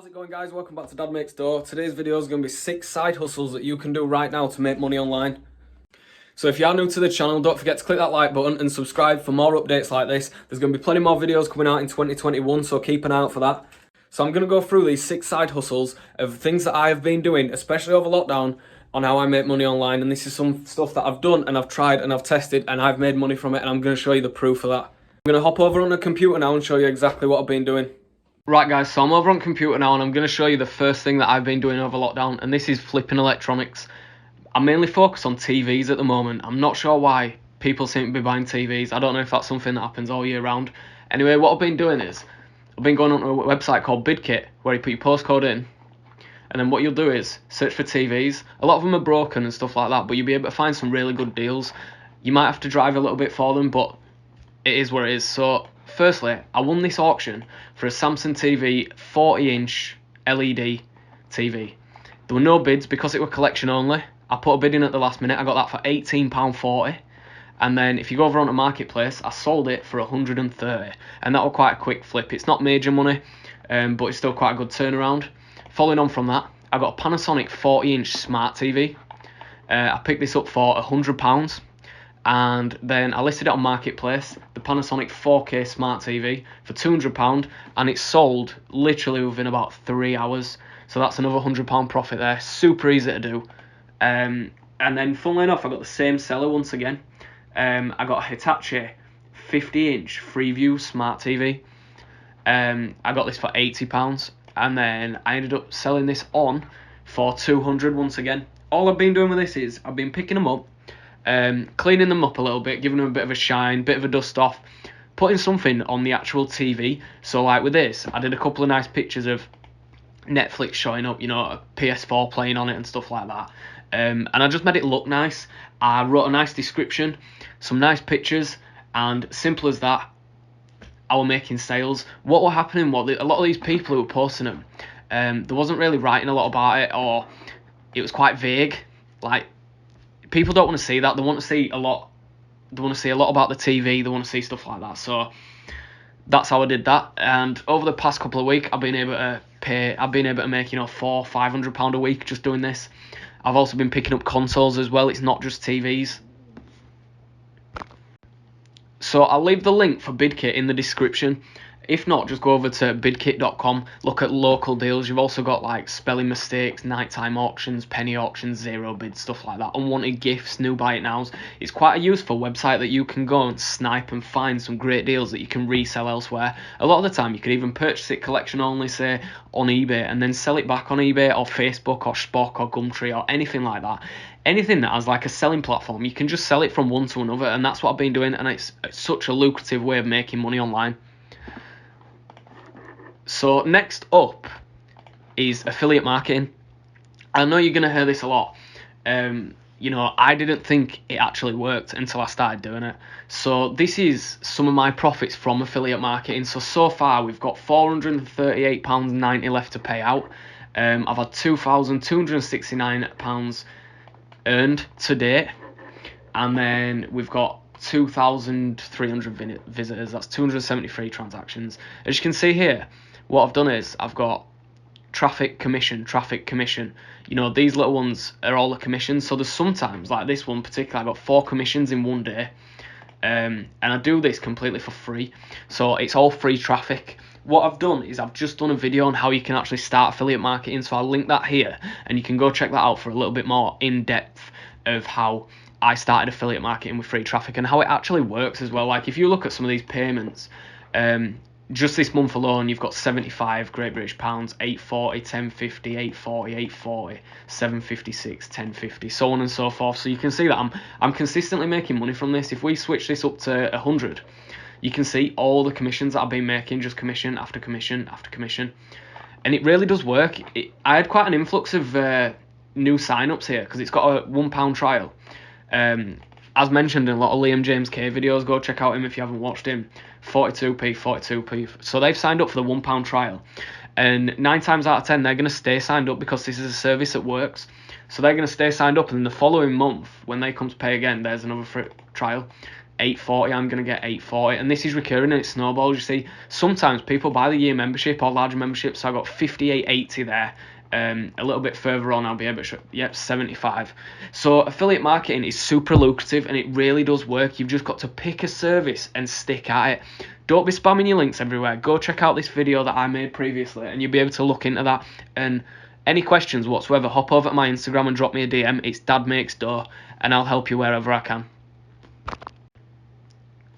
How's it going, guys? Welcome back to Dad Makes Dough. Today's video is going to be 6 side hustles that you can do right now to make money online. So if you are new to the channel, don't forget to click that like button and subscribe for more updates like this. There's going to be plenty more videos coming out in 2021, so keep an eye out for that. So I'm going to go through these 6 side hustles of things that I have been doing, especially over lockdown, on how I make money online. And this is some stuff that I've done and I've tried and I've tested and I've made money from it, and I'm going to show you the proof of that. I'm going to hop over on the computer now and show you exactly what I've been doing. Right guys, so I'm over on computer now and I'm going to show you the first thing that I've been doing over lockdown, and this is flipping electronics. I'm mainly focused on TVs at the moment. I'm not sure why people seem to be buying TVs. I don't know if that's something that happens all year round. Anyway, what I've been doing is, I've been going on a website called Bidkit, where you put your postcode in, and then what you'll do is search for TVs. A lot of them are broken and stuff like that, but you'll be able to find some really good deals. You might have to drive a little bit for them, but it is what it is. So firstly, I won this auction for a Samsung TV 40-inch LED TV. There were no bids because it were collection only. I put a bid in at the last minute. I got that for £18.40. And then if you go over onto Marketplace, I sold it for £130. And that was quite a quick flip. It's not major money, but it's still quite a good turnaround. Following on from that, I got a Panasonic 40-inch smart TV. I picked this up for £100. And then I listed it on Marketplace, the Panasonic 4K smart TV, for £200, and it sold literally within about 3 hours. So that's another £100 profit there. Super easy to do. And then, funnily enough, I got the same seller once again. I got a Hitachi 50-inch Freeview smart TV. I got this for £80, and then I ended up selling this on for £200 once again. All I've been doing with this is I've been picking them up, cleaning them up a little bit, giving them a bit of a shine, bit of a dust off, putting something on the actual TV. So like with this, I did a couple of nice pictures of Netflix showing up, you know, a PS4 playing on it and stuff like that. And I just made it look nice. I wrote a nice description, some nice pictures, and simple as that, I was making sales. What were happening was a lot of these people who were posting them, there wasn't really writing a lot about it, or it was quite vague. Like, people don't want to see that. They want to see a lot. They want to see a lot about the TV. They want to see stuff like that. So that's how I did that. And over the past couple of weeks, I've been able to make, you know, £400-500 a week just doing this. I've also been picking up consoles as well. It's not just TVs. So I'll leave the link for Bidkit in the description. If not, just go over to bidkit.com, look at local deals. You've also got like spelling mistakes, nighttime auctions, penny auctions, zero bid, stuff like that. Unwanted gifts, new buy it nows. It's quite a useful website that you can go and snipe and find some great deals that you can resell elsewhere. A lot of the time you could even purchase it collection only, say, on eBay, and then sell it back on eBay or Facebook or Spock or Gumtree or anything like that. Anything that has like a selling platform, you can just sell it from one to another, and that's what I've been doing, and it's such a lucrative way of making money online. So next up is affiliate marketing. I know you're going to hear this a lot. You know, I didn't think it actually worked until I started doing it. So this is some of my profits from affiliate marketing. So far we've got £438.90 left to pay out. I've had £2,269 earned to date. And then we've got 2,300 visitors. That's 273 transactions. As you can see here, what I've done is I've got traffic commission. You know, these little ones are all the commissions. So there's sometimes, like this one particularly, I got 4 commissions in one day. And I do this completely for free. So it's all free traffic. What I've done is I've just done a video on how you can actually start affiliate marketing. So I'll link that here, and you can go check that out for a little bit more in depth of how I started affiliate marketing with free traffic and how it actually works as well. Like if you look at some of these payments, just this month alone, you've got 75 Great British pounds, 840, 1050, 840, 840, 756, 1050, so on and so forth. So you can see that I'm consistently making money from this. If we switch this up to 100, you can see all the commissions that I've been making, just commission after commission after commission, and it really does work. I had quite an influx of new sign-ups here because it's got a £1 trial. As mentioned in a lot of Liam James K videos, go check out him if you haven't watched him. 42p. So they've signed up for the £1 trial, and 9 times out of 10 they're going to stay signed up because this is a service that works. So they're going to stay signed up, and the following month when they come to pay again, there's another free trial. 840, I'm going to get 840, and this is recurring and it snowballs. You see, sometimes people buy the year membership or larger membership, so I got 58.80 there. A little bit further on, I'll be able to show, yep, 75. So affiliate marketing is super lucrative and it really does work. You've just got to pick a service and stick at it. Don't be spamming your links everywhere. Go check out this video that I made previously and you'll be able to look into that. And any questions whatsoever, hop over to my Instagram and drop me a DM. It's dadmakesdough, and I'll help you wherever I can.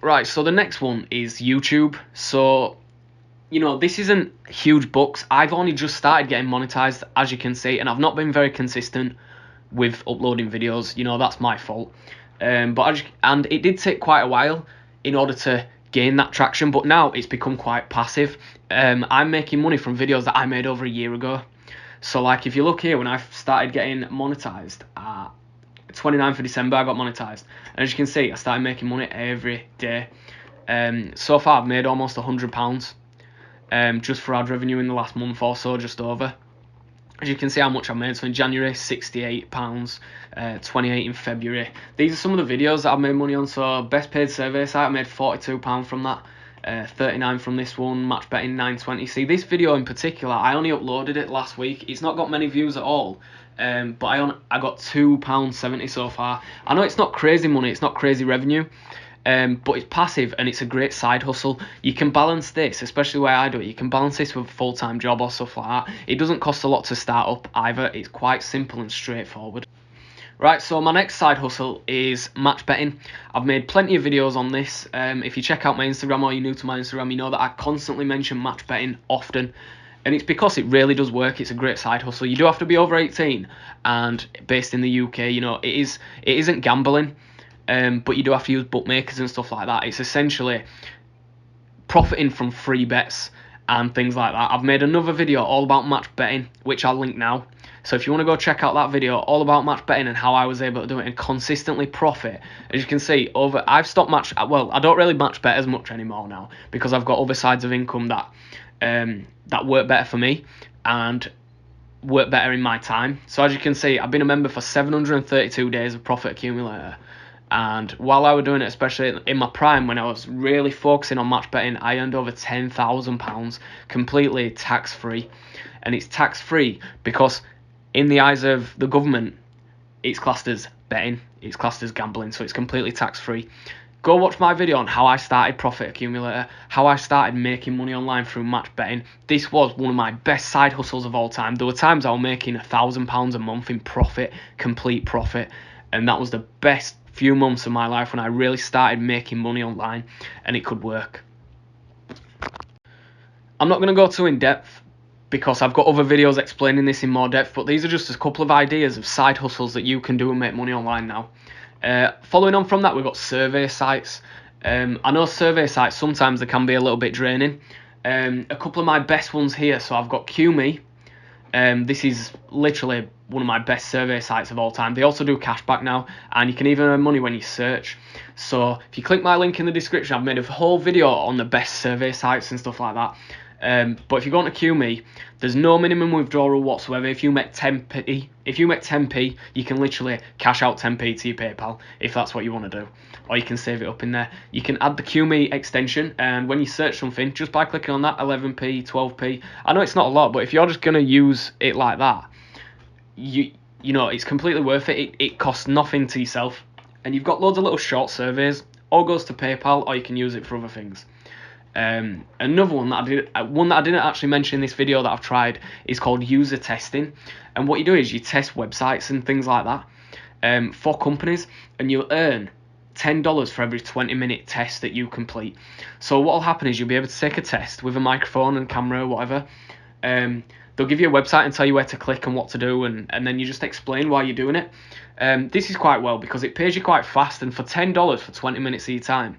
Right, so the next one is YouTube. So, you know, this isn't huge bucks. I've only just started getting monetized, as you can see, and I've not been very consistent with uploading videos. You know, that's my fault. And it did take quite a while in order to gain that traction, but now it's become quite passive. I'm making money from videos that I made over a year ago. So, like, if you look here, when I started getting monetized at 29th of December, I got monetized. And as you can see, I started making money every day. So far, I've made almost £100 just for ad revenue in the last month or so, just over. As you can see how much I made. So in January, £68, 28 in February. These are some of the videos that I've made money on. So best paid survey site, I made £42 from that. 39 from this one, match betting 920. See, this video in particular, I only uploaded it last week. It's not got many views at all, but I got £2.70 so far. I know it's not crazy money, it's not crazy revenue, but it's passive and it's a great side hustle. You can balance this, especially where I do it, you can balance this with a full-time job or stuff like that. It doesn't cost a lot to start up either. It's quite simple and straightforward. Right, so my next side hustle is match betting. I've made plenty of videos on this. If you check out my Instagram or you're new to my Instagram, you know that I constantly mention match betting often. And it's because it really does work. It's a great side hustle. You do have to be over 18 and based in the UK. You know, it isn't gambling, but you do have to use bookmakers and stuff like that. It's essentially profiting from free bets and things like that. I've made another video all about match betting, which I'll link now. So if you want to go check out that video all about match betting and how I was able to do it and consistently profit, as you can see, I've stopped I don't really match bet as much anymore now because I've got other sides of income that work better for me and work better in my time. So as you can see, I've been a member for 732 days of Profit Accumulator. And while I was doing it, especially in my prime, when I was really focusing on match betting, I earned over £10,000 completely tax-free. And it's tax-free because in the eyes of the government, it's classed as betting, it's classed as gambling, so it's completely tax-free. Go watch my video on how I started Profit Accumulator, how I started making money online through match betting. This was one of my best side hustles of all time. There were times I was making £1,000 a month in profit, complete profit, and that was the best few months of my life when I really started making money online and it could work. I'm not going to go too in depth because I've got other videos explaining this in more depth, but these are just a couple of ideas of side hustles that you can do and make money online now. Following on from that, we've got survey sites. I know survey sites, sometimes they can be a little bit draining. A couple of my best ones here, so I've got QMe. This is literally one of my best survey sites of all time. They also do cashback now, and you can even earn money when you search. So if you click my link in the description, I've made a whole video on the best survey sites and stuff like that. But if you go on to QMe, there's no minimum withdrawal whatsoever. If you make 10p, you can literally cash out 10p to your PayPal if that's what you want to do, or you can save it up in there. You can add the QMe extension, and when you search something, just by clicking on that, 11p, 12p. I know it's not a lot, but if you're just gonna use it like that, you know it's completely worth it. It costs nothing to yourself, and you've got loads of little short surveys. All goes to PayPal, or you can use it for other things. Another one that I didn't actually mention in this video that I've tried is called user testing, and what you do is you test websites and things like that for companies, and you'll earn $10 for every 20-minute test that you complete. So what will happen is you'll be able to take a test with a microphone and camera or whatever. They'll give you a website and tell you where to click and what to do, and then you just explain why you're doing it. This is quite well because it pays you quite fast, and for $10 for 20 minutes of your time,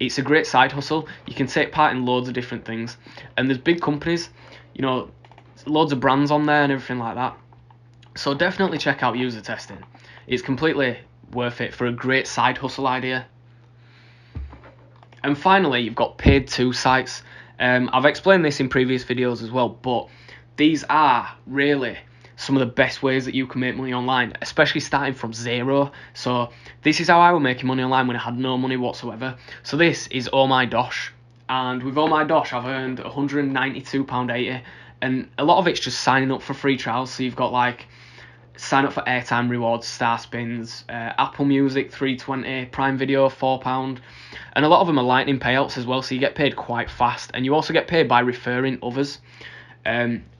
it's a great side hustle. You can take part in loads of different things. And there's big companies, you know, loads of brands on there and everything like that. So definitely check out user testing. It's completely worth it for a great side hustle idea. And finally, you've got paid to sites. I've explained this in previous videos as well, but these are really some of the best ways that you can make money online, especially starting from zero. So this is how I was making money online when I had no money whatsoever. So this is All My Dosh, and with All My Dosh I've earned £192.80, and a lot of it's just signing up for free trials. So you've got like sign up for airtime rewards, star spins, Apple Music $3.20, Prime Video £4, and a lot of them are lightning payouts as well, so you get paid quite fast, and you also get paid by referring others.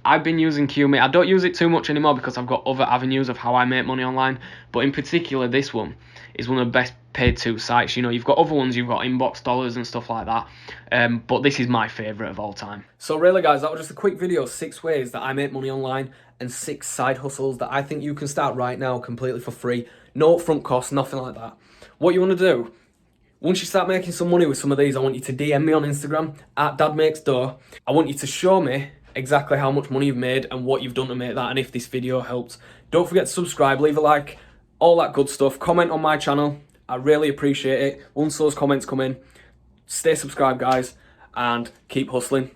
I've been using QMate. I don't use it too much anymore because I've got other avenues of how I make money online, but in particular this one is one of the best paid to sites. You know, you've got other ones, you've got Inbox Dollars and stuff like that, but this is my favourite of all time. So really guys, that was just a quick video, 6 ways that I make money online and 6 side hustles that I think you can start right now completely for free. No upfront costs, nothing like that. What you want to do, once you start making some money with some of these, I want you to DM me on Instagram at dadmakesdough. I want you to show me exactly how much money you've made and what you've done to make that, and if this video helped. Don't forget to subscribe, leave a like, all that good stuff. Comment on my channel, I really appreciate it. Once those comments come in, stay subscribed guys, and keep hustling.